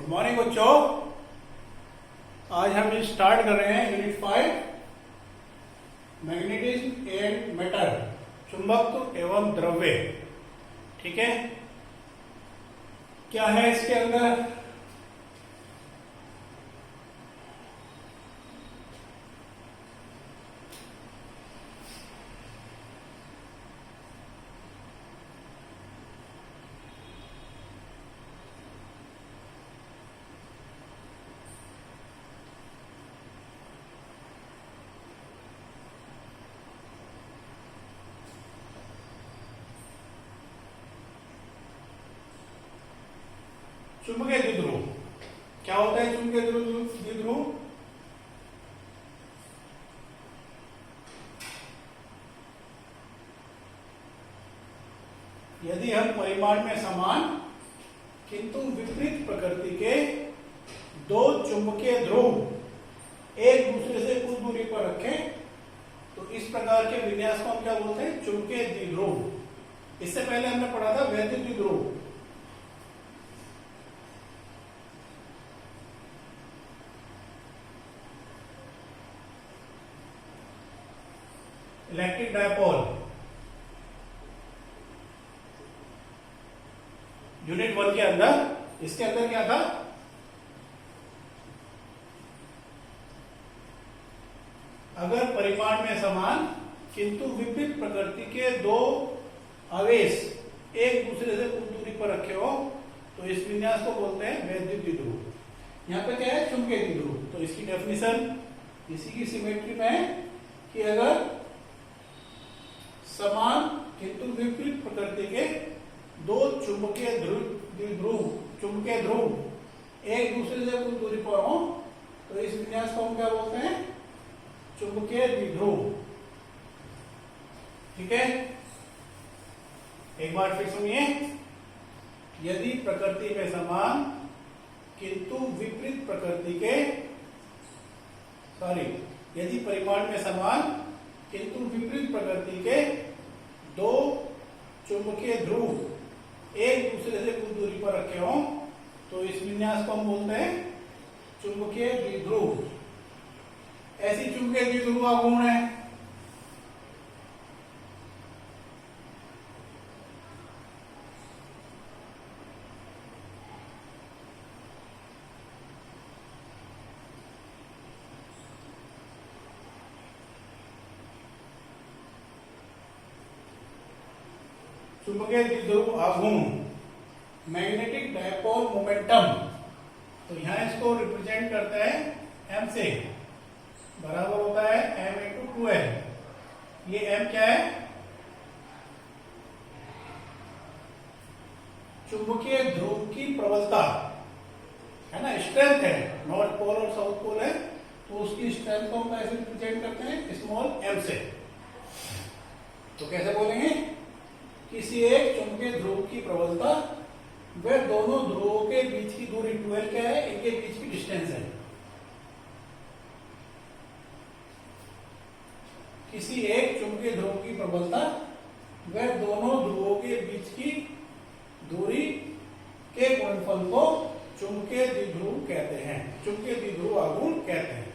Good morning बच्चों। आज हम स्टार्ट कर रहे हैं यूनिट 5 मैग्नेटिज्म एंड मैटर, चुंबकत्व एवं द्रव्य। ठीक है, क्या है इसके अंदर? चुंबकीय द्विध्रुव। क्या होता है चुंबकीय द्विध्रुव? यदि हम परिमाण में समान किंतु विपरीत प्रकृति के दो चुंबकीय ध्रुव एक दूसरे से कुछ दूरी पर रखें तो इस प्रकार के विन्यास को हम क्या बोलते हैं? चुंबकीय द्विध्रुव। इससे पहले हमने पढ़ा था वैद्युत द्विध्रुव। Electric dipole. यूनिट 1 के अंदर, इसके अंदर क्या था? अगर परिमाण में समान किंतु विपरीत प्रकृति के दो आवेश एक दूसरे से कुछ दूरी पर रखे हो तो इस विन्यास को बोलते हैं वैद्युत द्विध्रुव। यहाँ पे क्या है? चुंबकीय द्विध्रुव। तो इसकी डेफिनेशन इसी की सिमेट्री में है कि अगर समान किंतु विपरीत प्रकृति के दो चुंबकीय ध्रुव एक दूसरे से कुछ दूरी पर हो तो इस विन्यास को हम क्या बोलते हैं? चुंबकीय द्विध्रुव। ठीक है, एक बार फिर सुनिए। यदि प्रकृति में समान किंतु विपरीत प्रकृति के यदि परिमाण में समान किंतु विपरीत प्रकृति के दो चुंबकीय ध्रुव एक दूसरे से कुछ दूरी पर रखे हों तो इस विन्यास को हम बोलते हैं चुंबकीय द्विध्रुव। ऐसी चुंबकीय द्विध्रुव का गुण है चुंबकीय द्विध्रुव आघूर्ण, मैग्नेटिक डायपोल मोमेंटम। तो यहां इसको रिप्रेजेंट करता है m से, बराबर होता है m × 2l। ये m क्या है? चुंबकीय ध्रुव की प्रबलता है ना, स्ट्रेंथ है। नॉर्थ पोल और साउथ पोल है तो उसकी स्ट्रेंथ को हम कैसे रिप्रेजेंट करते हैं? स्मॉल m से। तो कैसे बोलेंगे? किसी एक चुंबकीय ध्रुव की प्रबलता व दोनों ध्रुवों के बीच की दूरी 12 क्या है? इनके बीच की डिस्टेंस है। किसी एक चुंबकीय ध्रुव की प्रबलता व दोनों ध्रुवों के बीच की दूरी के गुणनफल को चुंबकीय द्विध्रुव कहते हैं, चुंबकीय द्विध्रुव आघूर्ण कहते हैं।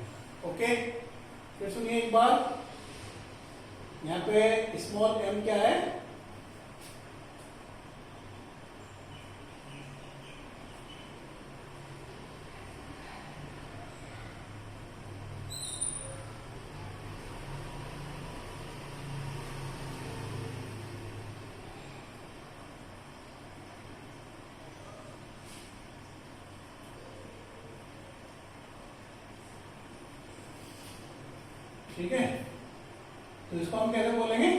ओके, फिर सुनिए एक बार। यहाँ पे स्मॉल m क्या है? ठीक है, तो इसको हम कैसे बोलेंगे?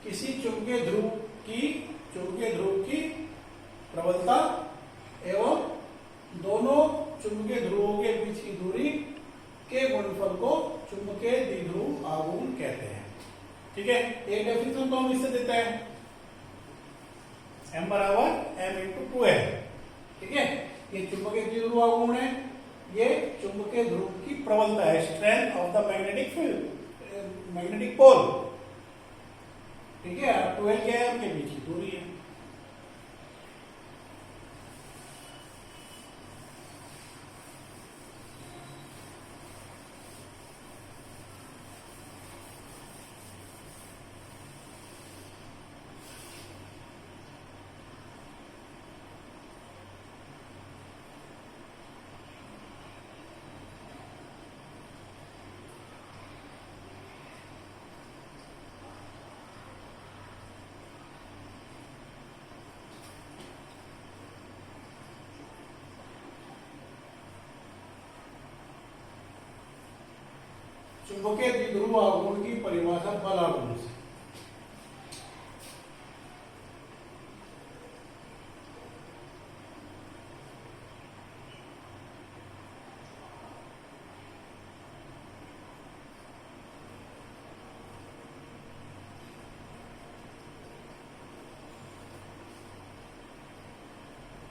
किसी चुंबकीय ध्रुव की प्रबलता एवं दोनों चुंबकीय ध्रुवों के बीच की दूरी के गुणनफल को चुंबकीय द्विध्रुव आघूर्ण कहते हैं। ठीक है, एक डेफिनेशन तो हम इससे देते हैं m बराबर m × 2l। ठीक है, ये चुंबकीय द्विध्रुव आघूर्ण है, ये चुंबकीय ध्रुव की प्रबलता है, strength of the magnetic field, magnetic pole. ठीक है, 12 क्या है? उनके बीच की दूरी है। चुंबकीय द्विध्रुव आघूर्ण की परिभाषा बल आघूर्ण से।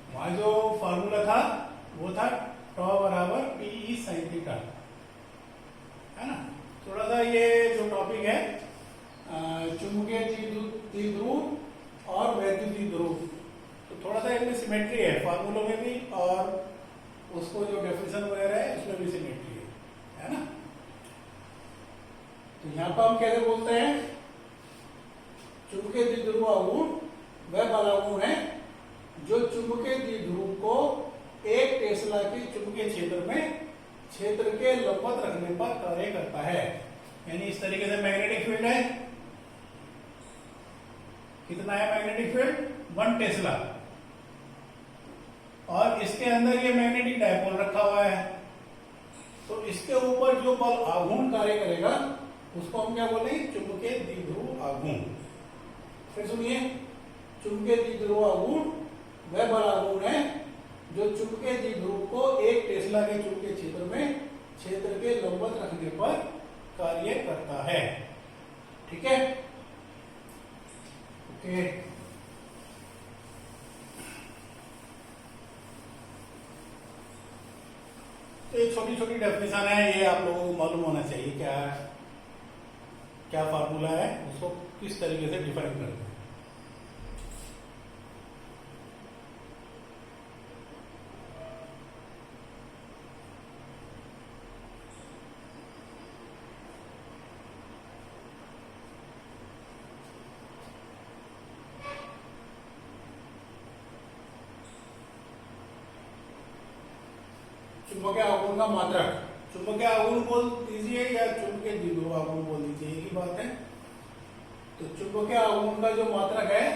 वहां जो फॉर्मूला था वो था टॉ बराबर पीई साइन थीटा, है ना। थोड़ा सा ये जो टॉपिक है चुंबकीय द्विध्रुव और वैद्युत द्विध्रुव, तो थोड़ा सा इनमें सिमेट्री है, फार्मूलों में भी और उसको जो डेफिनेशन वगैरह है उसमें भी सिमेट्री है ना। तो यहाँ पर हम कैसे बोलते हैं, चुंबकीय द्विध्रुव आघूर्ण वह बल आघूर्ण है जो चुंबकीय द्विध्रुव को एक टेस्ला के चुंबकीय क्षेत्र में क्षेत्र के लंबवत रखने पर कार्य करता है। यानी इस तरीके से मैग्नेटिक फील्ड है, कितना है मैग्नेटिक फील्ड 1 टेस्ला, और इसके अंदर ये मैग्नेटिक डायपोल रखा हुआ है। तो इसके ऊपर जो बल आघूर्ण कार्य करेगा उसको हम क्या बोलेंगे, चुंबकीय द्विध्रुव आघूर्ण। फिर सुनिए, चुंबकीय द्विध्रुव आघूर्ण वह बल आघूर्ण है जो चुंबकीय द्विध्रुव को एक टेस्ला के चुंबकीय क्षेत्र में क्षेत्र के लंबवत रखने पर कार्य करता है। ठीक है, ओके। तो ये छोटी छोटी डेफिनेशन है, ये आप लोगों को मालूम होना चाहिए क्या क्या फार्मूला है, उसको किस तरीके से डिफाइन करते हैं। चुंबकीय आघूर्ण का मात्रक, चुंबकीय आघूर्ण बोल दीजिए या चुंबकीय द्विध्रुव आघूर्ण बोल दीजिए, एक ही बात है। तो चुंबकीय आघूर्ण का जो मात्रक है,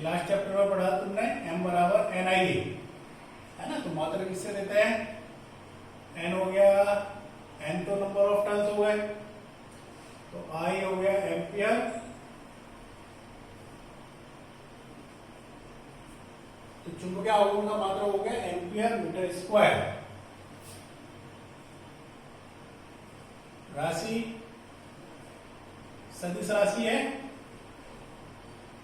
लास्ट चैप्टर में पढ़ा तुमने, m बराबर NI है ना। तो मात्रक किससे लेते हैं, n हो गया, n तो नंबर ऑफ टर्न्स हो गए, तो I हो गया एम्पियर, तो चुंबकीय आघूर्ण का मात्रक हो गया एम्पियर मीटर स्क्वायर। राशि सदिश राशि है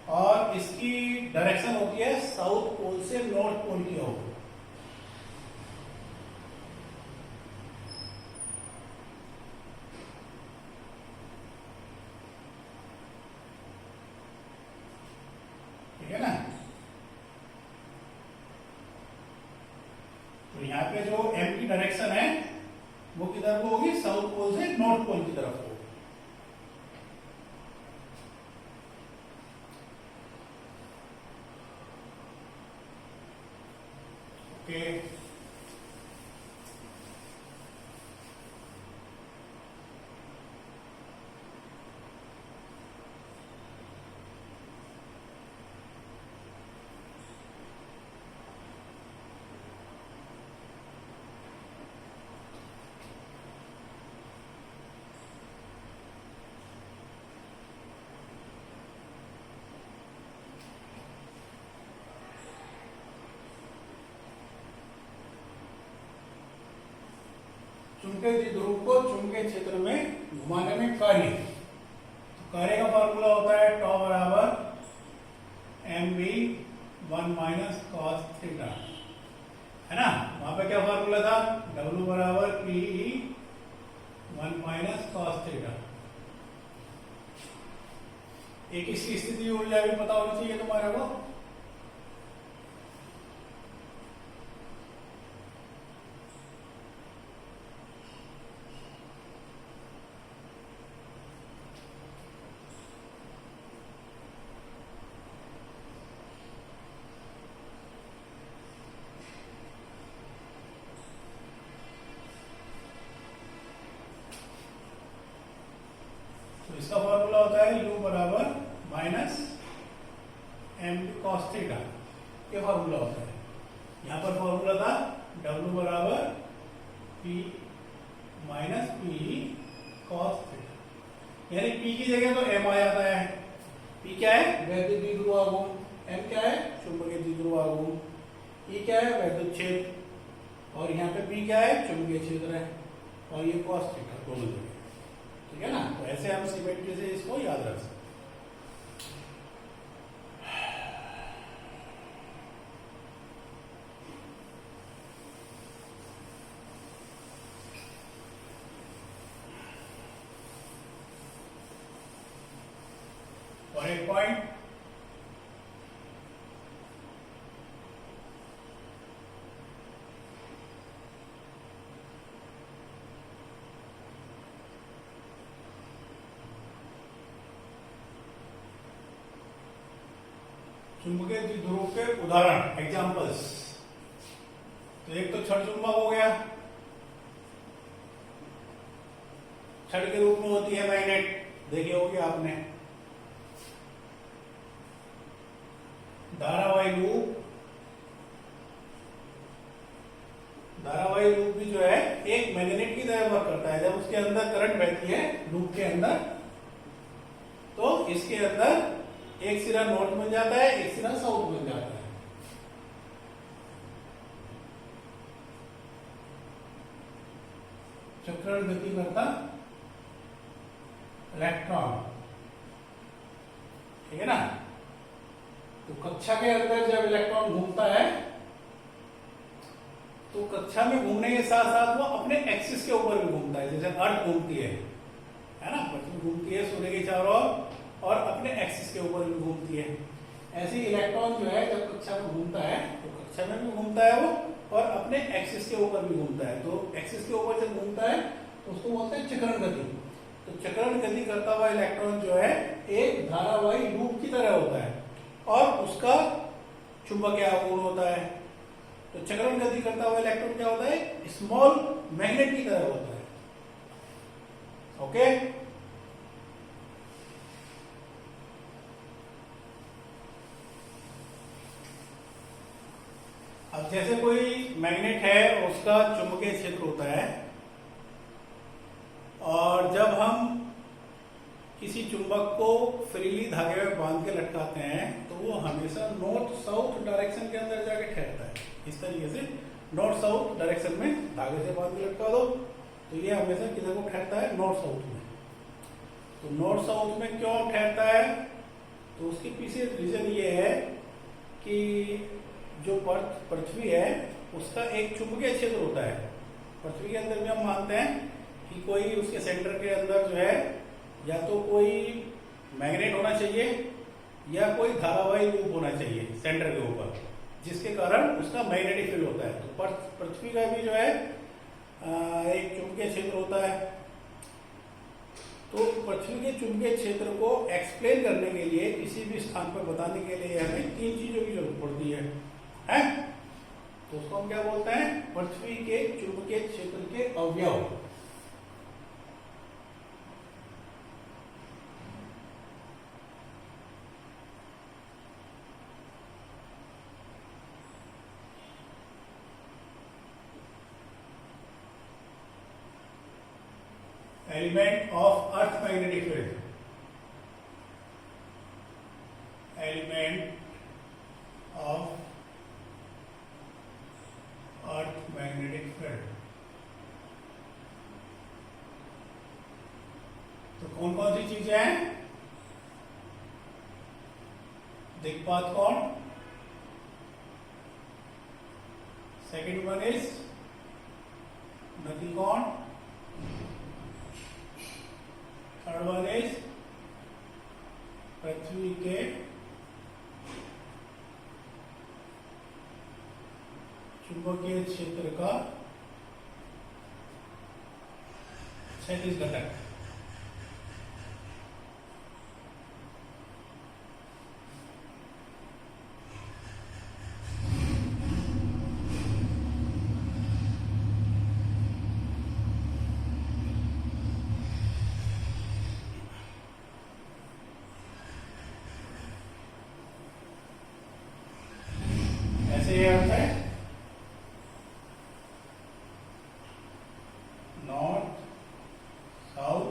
और इसकी डायरेक्शन होती है साउथ पोल से नॉर्थ पोल की ओर। ठीक है ना। तो यहाँ पे जो m की डायरेक्शन है वो किधर को होगी, साउथ पोल से नॉर्थ पोल की तरफ होगी। ओके, चुंबकीय द्विध्रुव को चुंबकीय क्षेत्र में घुमाने में कार्य, तो कार्य का फॉर्मूला होता है टॉ बराबर mv 1 माइनस कॉस थीटा, है ना। वहां पे क्या फॉर्मूला था, w बराबर pe 1 माइनस कॉस थीटा। एक इसकी स्थिति ऊर्जा भी पता होनी चाहिए तुम्हारे को। तो इसका फॉर्मूला होता है u बराबर माइनस m cos थीटा, ये फॉर्मूला होता है। यहाँ पर फॉर्मूला था w बराबर p minus P cos theta, यानी P की जगह तो M आ जाता है। P क्या है? वैद्युत द्विध्रुव आघूर्ण। M क्या है? चुंबकीय द्विध्रुव आघूर्ण। E क्या है? वैद्युत क्षेत्र। और यहाँ पे P क्या है? चुंबकीय क्षेत्र है। और ये cos थीटा दोनों जगह, ठीक है ना। तो ऐसे हम सिमेट्री से इसको याद रख सकते हैं। और एक पॉइंट, चुंबकीय द्विध्रुव के उदाहरण, एग्जांपल्स। तो एक तो छड़ चुंबक हो गया, छड़ के रूप में होती है मैग्नेट, देखे होगे आपने। धारावाही लूप, धारावाही लूप भी जो है एक मैग्नेट की तरह वर्क करता है। जब उसके अंदर करंट बहती है लूप के अंदर, तो इसके अंदर एक सिरा नॉर्थ बन जाता है, एक सिरा साउथ बन जाता है। चक्रण गति करता इलेक्ट्रॉन, ठीक है ना। तो कक्षा के अंदर जब इलेक्ट्रॉन घूमता है, तो कक्षा में घूमने के साथ साथ वो अपने एक्सिस के ऊपर भी घूमता है। जैसे अर्थ घूमती है ना, पृथ्वी घूमती है सूर्य के चारों ओर और अपने एक्सिस के ऊपर भी घूमती है। ऐसे इलेक्ट्रॉन जो है जब कक्षा में घूमता है, तो कक्षा में भी घूमता है वो और अपने एक्सिस के ऊपर भी घूमता है। तो एक्सिस के ऊपर जब घूमता है तो उसको बोलते हैं चक्रण गति। तो चक्रण गति करता हुआ इलेक्ट्रॉन जो है एक धारावाही लूप की तरह होता है और उसका चुंबकीय आघूर्ण होता है। तो चक्रण गति करता हुआ इलेक्ट्रॉन क्या होता है? स्मॉल मैग्नेट की तरह होता है। ओके, अब जैसे कोई मैग्नेट है, उसका चुंबकीय क्षेत्र होता है, और जब हम किसी चुंबक को फ्रीली धागे में बांध के लटकाते हैं, तो वो हमेशा नॉर्थ साउथ डायरेक्शन के अंदर जाके ठहरता है। इस तरीके से नॉर्थ साउथ डायरेक्शन में धागे से बांध के लटका दो, तो ये हमेशा किधर को ठहरता है? नॉर्थ साउथ में। तो नॉर्थ साउथ में क्यों ठहरता है? तो उसके पीछे रीजन ये है कि जो पृथ्वी है उसका एक चुंबकीय क्षेत्र होता है। पृथ्वी के अंदर भी हम मानते हैं कि कोई उसके सेंटर के अंदर जो है या तो कोई मैग्नेट होना चाहिए या कोई धारावाही लूप होना चाहिए सेंटर के ऊपर, जिसके कारण उसका मैग्नेटिक फील्ड होता है। तो पृथ्वी का भी जो है एक चुंबकीय क्षेत्र होता है। तो पृथ्वी के चुंबकीय क्षेत्र को एक्सप्लेन करने के लिए, किसी भी स्थान पर बताने के लिए हमें तीन चीजों की जरूरत पड़ती है। तो उसको हम क्या बोलते हैं? पृथ्वी के चुंबकीय क्षेत्र के अवयव। Element of earth magnetic field, element of earth magnetic field. तो कौन कौन सी चीजें हैं? दिक्पात कोण, सेकेंड वन इज नति कोण, थर्ड वन इज पृथ्वी के चुंबकीय क्षेत्र का क्षैतिज घटक। ऐसे ये अर्थ है नॉर्थ साउथ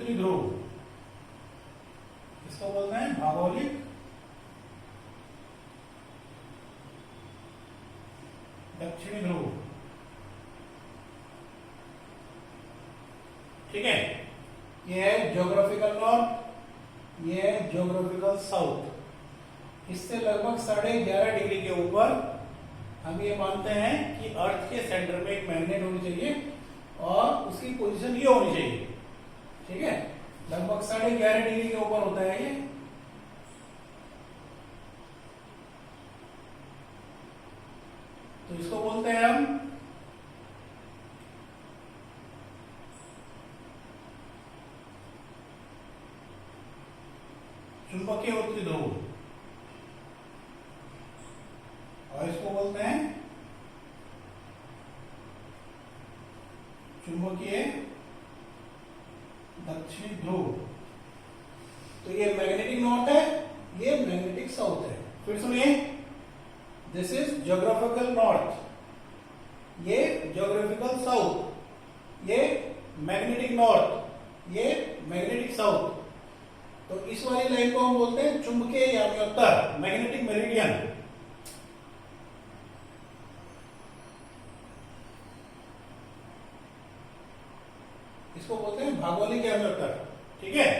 उत्तरी ध्रुव, इसको बोलते हैं भौगोलिक दक्षिणी ध्रुव। ठीक है, ये है ज्योग्राफिकल नॉर्थ, ये है ज्योग्राफिकल साउथ। इससे लगभग 11.5 डिग्री के ऊपर हम ये मानते हैं कि अर्थ के सेंटर में एक मैग्नेट होनी चाहिए और उसकी पोजीशन ये होनी चाहिए। ठीक है, लगभग 11.5 डिग्री के ऊपर होता है ये। तो इसको बोलते हैं हम चुंबकीय उत्तरी ध्रुव, और इसको बोलते हैं चुंबकीय दक्षिणी ध्रुव। तो ये मैग्नेटिक नॉर्थ है, ये मैग्नेटिक साउथ है। फिर सुनिए, दिस इज ज्योग्राफिकल नॉर्थ, ये ज्योग्राफिकल साउथ, ये मैग्नेटिक नॉर्थ, ये मैग्नेटिक साउथ। तो इस वाली लाइन को हम बोलते हैं चुंबकीय यानी उत्तर, मैग्नेटिक मेरिडियन। इसको बोलते हैं भौगोलिक यानी उत्तर। ठीक है,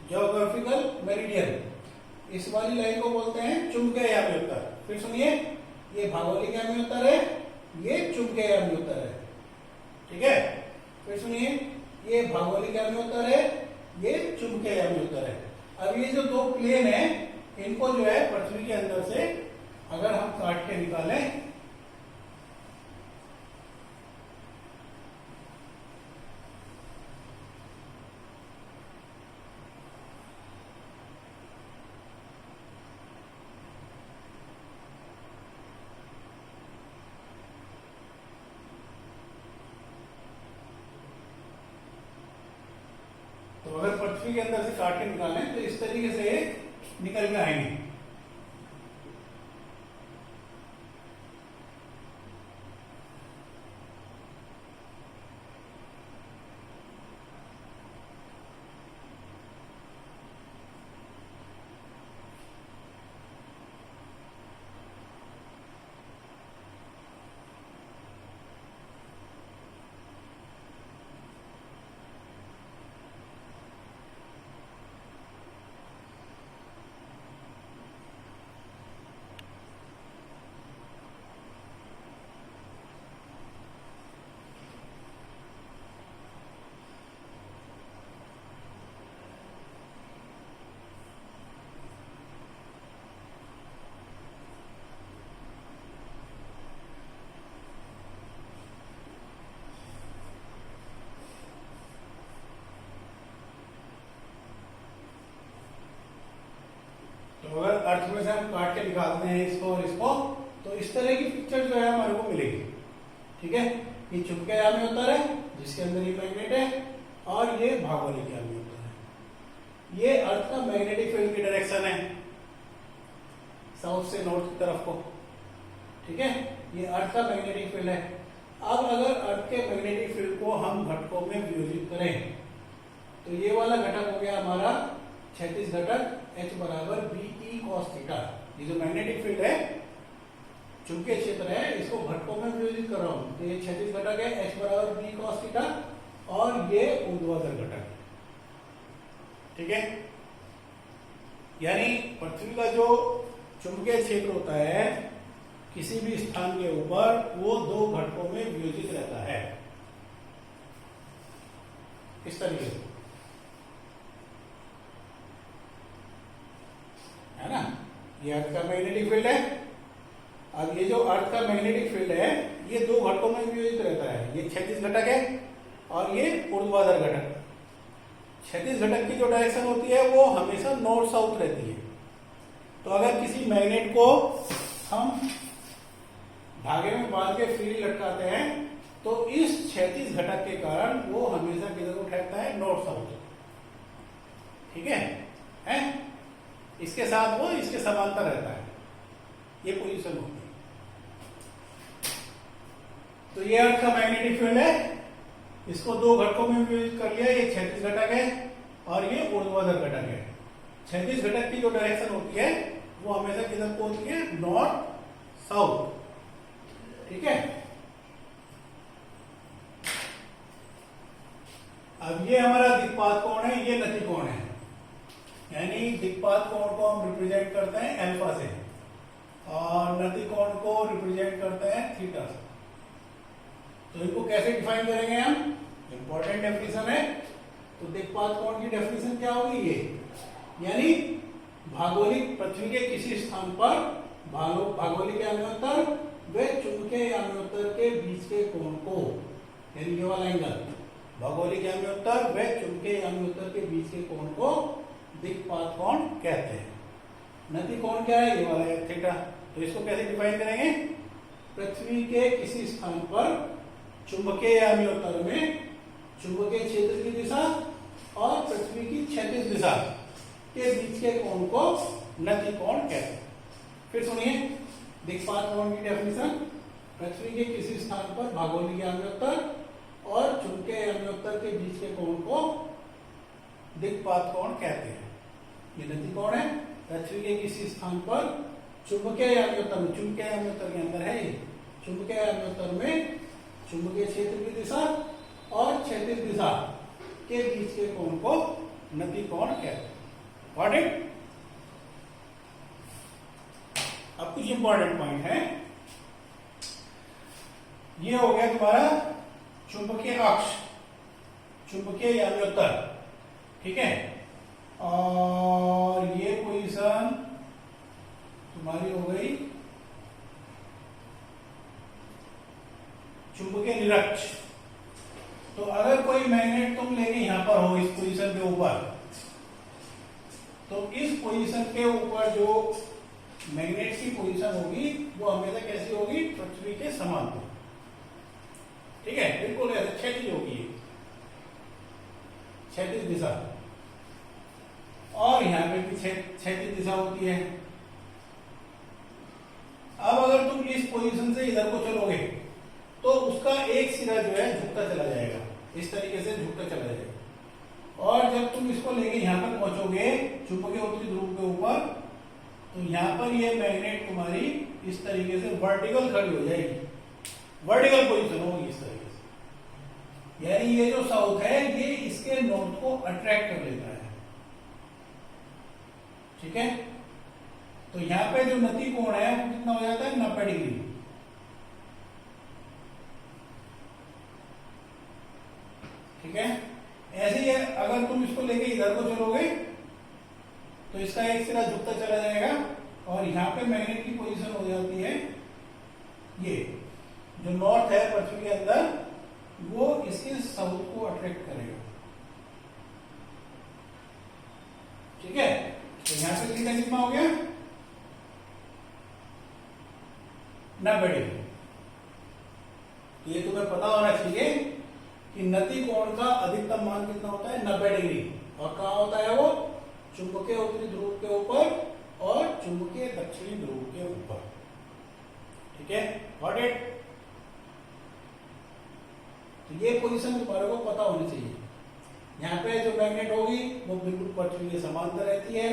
ज्योग्राफिकल मेरिडियन। इस वाली लाइन को बोलते हैं चुंबकीय यानी उत्तर। फिर सुनिए, ये भौगोलिक यानी उत्तर है, ये चुंबकीय यानी उत्तर है। ठीक है, फिर सुनिए, ये भौगोलिक यानी उत्तर है, ये चुंबकीय यानी उत्तर है। अब ये जो दो प्लेन है, इनको जो है पृथ्वी के अंदर से अगर हम काट के निकालें, तो अगर पृथ्वी के अंदर से काट के निकालें तो इस तरीके से निकल के आएंगे। तो अगर अर्थ में से हम काट के निकालते हैं इसको और इसको, तो इस तरह की पिक्चर जो है हमारे को मिलेगी। ठीक है, ये चुंबकीय यानी उत्तर है जिसके अंदर ये मैग्नेट है, और ये भौगोलिक यानी उत्तर है। ये अर्थ का मैग्नेटिक फील्ड की डायरेक्शन है, साउथ से नॉर्थ की तरफ को। ठीक है, ये अर्थ का मैग्नेटिक फील्ड है। अब अगर अर्थ के मैग्नेटिक फील्ड को हम घटकों में विभाजित करें, तो ये वाला घटक हो गया हमारा क्षैतिज घटक H बराबर BE cos थीटा। ये जो मैग्नेटिक फील्ड है, चुंबकीय क्षेत्र है, इसको घटकों में विभाजित कर रहा हूं। तो ये क्षैतिज घटक है H बराबर BE cos थीटा, और ये ऊर्ध्वाधर घटक। ठीक है, यानी पृथ्वी का जो चुंबकीय क्षेत्र होता है किसी भी स्थान के ऊपर, वो दो घटकों में विभाजित रहता है इस तरीके से, है ना। ये अर्थ का मैग्नेटिक फील्ड है। अब ये जो अर्थ का मैग्नेटिक फील्ड है, ये दो घटकों में विभाजित रहता है। ये क्षैतिज घटक है और ये ऊर्ध्वाधर घटक। क्षैतिज घटक की जो डायरेक्शन होती है वो हमेशा नॉर्थ साउथ रहती है। तो अगर किसी मैग्नेट को हम धागे में बांध के फ्री लटकाते हैं, तो इस क्षैतिज घटक के कारण वो हमेशा किधर को ठहरता है, नॉर्थ साउथ। ठीक है? इसके साथ वो इसके समांतर रहता है, ये पोजीशन होती है। तो ये अर्थ का मैग्नेटिक फील्ड है, इसको दो घटकों में विभाजित कर लिया। ये क्षैतिज घटक है और ये ऊर्ध्वाधर घटक है। क्षैतिज घटक की जो डायरेक्शन होती है वो हमेशा किधर को होती है, नॉर्थ साउथ। ठीक है, अब ये हमारा दिक्पात कोण है, ये नति कोण है, यानी दिक्पात कोण को हम रिप्रेजेंट करते हैं अल्फा से और नति कोण को रिप्रेजेंट करते हैं थीटा से। तो इनको कैसे डिफाइन करेंगे हम, इंपॉर्टेंट डेफिनेशन है। तो दिक्पात कोण की डेफिनेशन क्या होगी, ये यानी भौगोलिक पृथ्वी के किसी स्थान पर भौगोलिक यान्योत्तर व चुंबकीय यान्योत्तर के बीच के कोण को, यानी ये वाला एंगल, भौगोलिक यान्योत्तर व चुंबकीय यान्योत्तर के बीच के कोण को दिक्पात कोण कहते हैं। नति कोण क्या है, ये वाला है थीटा। तो इसको कैसे डिफाइन करेंगे, पृथ्वी के किसी स्थान पर चुंबकीय यान्योत्तर में चुंबकीय क्षेत्र की दिशा और पृथ्वी की क्षैतिज दिशा के बीच के कोण को नति कोण कहते हैं। फिर सुनिए दिक्पात कोण की डेफिनेशन, पृथ्वी के किसी स्थान पर भौगोलिक यान्योत्तर और चुंबकीय यान्योत्तर के बीच के कोण को दिक्पात कोण कहते हैं। ये नति कोण है, पृथ्वी के किसी स्थान पर चुंबकीय यान्योत्तर में, चुंबकीय यान्योत्तर के अंदर है ये, चुंबकीय यान्योत्तर में चुंबकीय क्षेत्र की दिशा और क्षैतिज दिशा के बीच के कोण को नति कोण कहते हैं। Got it? अब कुछ इंपॉर्टेंट पॉइंट है। ये हो गया तुम्हारा चुंबकीय अक्ष, चुंबकीय यान्योत्तर, ठीक है। और ये पोजीशन तुम्हारी हो गई चुंबकीय निरक्ष। तो अगर कोई मैग्नेट तुम लेके यहां पर हो इस पोजीशन के ऊपर, तो इस पोजीशन के ऊपर जो मैग्नेट की पोजीशन होगी वो हमेशा कैसी होगी, पृथ्वी के समान होगी। ठीक है, बिल्कुल ऐसे क्षैतिज होगी, क्षैतिज दिशा, और यहां पे भी क्षैतिज दिशा होती है। अब अगर तुम इस पोजीशन से इधर को चलोगे तो उसका एक सिरा जो है झुकता चला जाएगा, इस तरीके से झुकता चला जाएगा। और जब तुम इसको लेके यहां पर पहुंचोगे चुंबकीय उत्तरी ध्रुव के ऊपर, तो यहां पर ये मैग्नेट तुम्हारी इस तरीके से वर्टिकल खड़ी हो जाएगी, वर्टिकल पोजीशन होगी इस तरीके से। यानी ये जो साउथ है ये इसके नॉर्थ को अट्रैक्ट कर लेता है। ठीक है, तो यहां पे जो नति कोण है वो कितना हो जाता है, 90 डिग्री। ठीक है, ऐसे ही अगर तुम इसको लेके इधर को चलोगे तो इसका एक सिरा झुकता चला जाएगा और यहां पे मैग्नेट की पोजीशन हो जाती है, ये जो नॉर्थ है पृथ्वी के अंदर वो इसके साउथ को अट्रैक्ट करेगा। ठीक है, तो यहां पे थीटा कितना हो गया, 90 डिग्री। ये तुम्हें पता होना चाहिए कि नति कोण का अधिकतम मान कितना होता है, 90 डिग्री। और कहां होता है वो, चुंबकीय उत्तरी ध्रुव के ऊपर और चुंबकीय दक्षिणी ध्रुव के ऊपर। ठीक है, गॉट इट? तो ये पोजीशन तुम्हारे को पता होनी चाहिए। यहाँ पे जो मैग्नेट होगी वो बिल्कुल पृथ्वी के समांतर रहती है।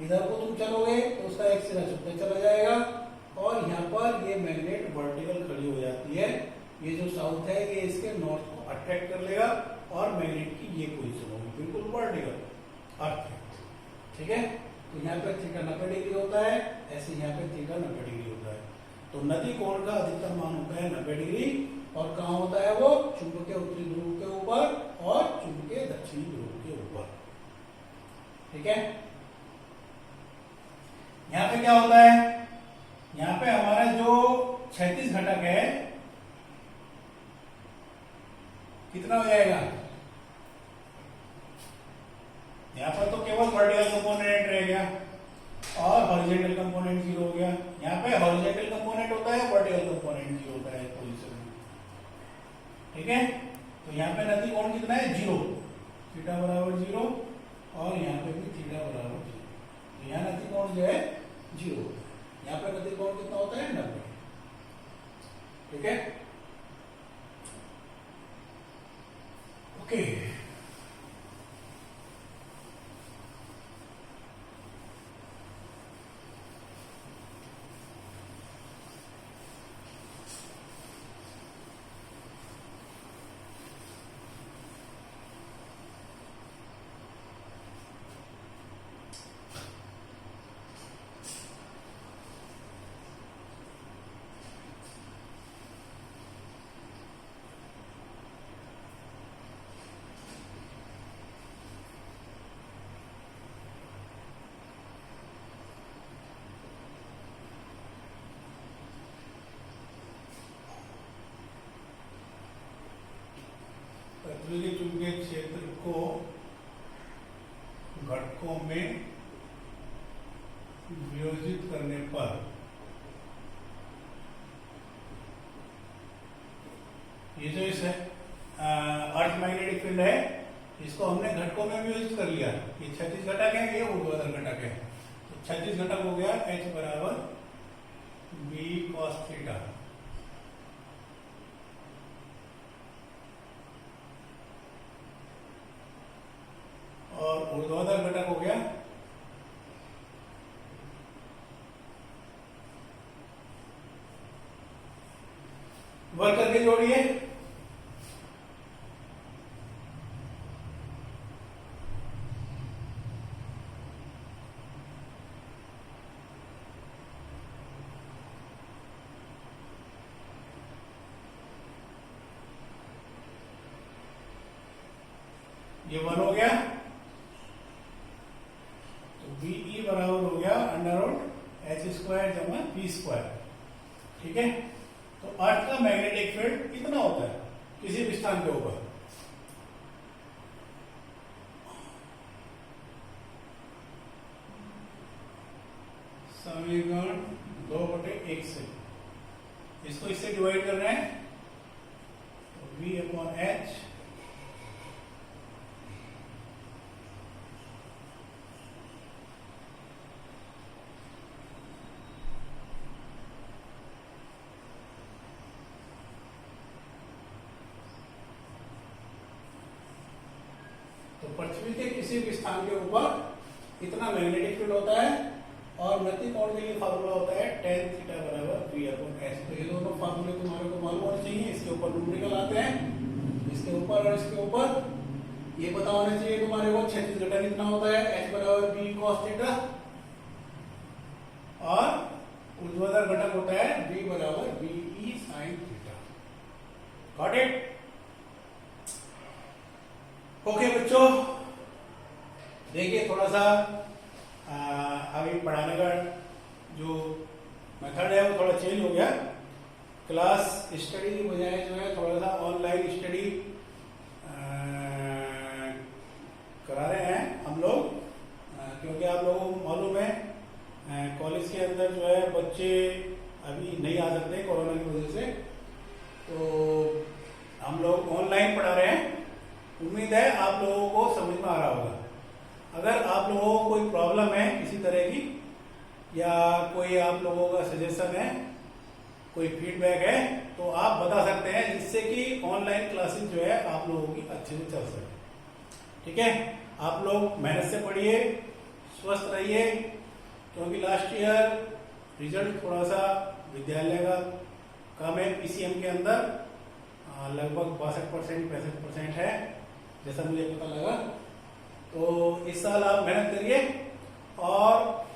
इधर को तुम चलोगे तो उसका एक सिरा झुकता चला जाएगा और यहाँ पर ये मैग्नेट वर्टिकल खड़ी हो जाती है। ये जो साउथ है ये इसके नॉर्थ को अट्रैक्ट कर लेगा और मैग्नेट की ये पोजीशन होगी बिल्कुल वर्टिकल अर्थ। ठीक है, तो यहाँ पे थीटा 90 डिग्री होता है, ऐसे यहाँ पे थीटा 90 डिग्री होता है। तो नति कोण का अधिकतम मान होता है 90 डिग्री। और कहाँ होता है वो, चुंबकीय उत्तरी ध्रुव के ऊपर और चुंबकीय दक्षिणी ध्रुव के ऊपर। ठीक है, यहाँ पे क्या होता है, यहाँ पे हमारा जो क्षैतिज घटक है कितना हो जाएगा, यहाँ पर तो केवल वर्टिकल कंपोनेंट रह गया और हॉरिजॉन्टल कंपोनेंट 0 हो गया। यहाँ पे हॉरिजॉन्टल कंपोनेंट होता है, वर्टिकल कंपोनेंट 0 होता है पोजीशन में। ठीक है, तो यहाँ पे नति कोण कितना है, 0, थीटा बराबर 0 और यहाँ पे भी थीटा बराबर 0। तो यहाँ नति कोण जो है 0, यहाँ पे नति कोण कितना होता है, 90। ठीक है, ओके। पृथ्वी के चुंबकीय क्षेत्र को घटकों में वियोजित करने पर ये जो इस अर्थ मैग्नेटिक फील्ड है, इसको हमने घटकों में वियोजित कर लिया। ये 36 घटक है, ये ऊर्ध्वाधर घटक है। तो 36 घटक हो गया H बराबर B cos थीटा। और ऊर्ध्वाधर घटक हो गया वर्ग करके जोड़िए। ये 1 हो गया, तो BE बराबर हो गया √H² जमा B²। ठीक है, तो अर्थ का मैग्नेटिक फील्ड कितना होता है किसी भी स्थान के ऊपर? समीकरण 2/1 से इसको इससे डिवाइड कर रहे हैं, तो V/H तो पृथ्वी के किसी भी स्थान के ऊपर इतना मैग्नेटिक फील्ड होता है। और गति कोण के लिए फार्मूला होता है tan थीटा बराबर V/S। तो ये दोनों फार्मूले तुम्हारे को मालूम होने चाहिए। इसके ऊपर न्यूमेरिकल आते हैं, इसके ऊपर और इसके ऊपर ये पता होना चाहिए तुम्हारे को 36 घटक कितना होता है, H बराबर B cos थीटा, और ऊर्ध्वाधर घटक होता है B बराबर BE sin theta. Got it? Okay बच्चों, देखिए थोड़ा सा अभी पढ़ाने का जो मेथड है वो थोड़ा चेंज हो गया। क्लास स्टडी की बजाय जो है थोड़ा सा ऑनलाइन स्टडी करा रहे हैं हम लोग, क्योंकि आप लोगों को मालूम है कॉलेज के अंदर जो है बच्चे अभी नहीं आ सकते कोरोना की वजह से, तो हम लोग ऑनलाइन पढ़ा रहे हैं। उम्मीद है आप लोगों को समझ में आ रहा होगा। अगर आप लोगों को कोई प्रॉब्लम है किसी तरह की, या कोई आप लोगों का सजेशन है, कोई फीडबैक है, तो आप बता सकते हैं, जिससे कि ऑनलाइन क्लासेस जो है आप लोगों की अच्छे से चल सके। ठीक है, आप लोग मेहनत से पढ़िए, स्वस्थ रहिए, क्योंकि लास्ट ईयर रिजल्ट थोड़ा सा विद्यालय का कम है PCM के अंदर, लगभग 62% 65% है जैसा मुझे पता लगा। तो इस साल आप मेहनत करिए, और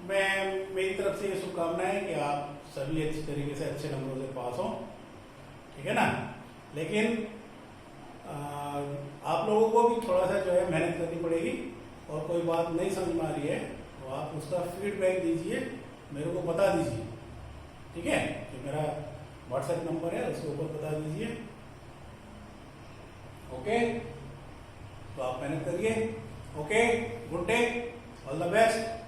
मेरी तरफ से ये शुभकामनाएं है कि आप सभी अच्छी तरीके से अच्छे नंबरों से पास हो। ठीक है ना? लेकिन आप लोगों को भी थोड़ा सा जो है मेहनत करनी पड़ेगी, और कोई बात नहीं समझ में आ रही है तो आप उसका फीडबैक दीजिए, मेरे को बता दीजिए। ठीक है, तो मेरा WhatsApp नंबर है, उसके ऊपर बता दीजिए। ओके, तो आप मेहनत करिए। Okay, good day, all the best.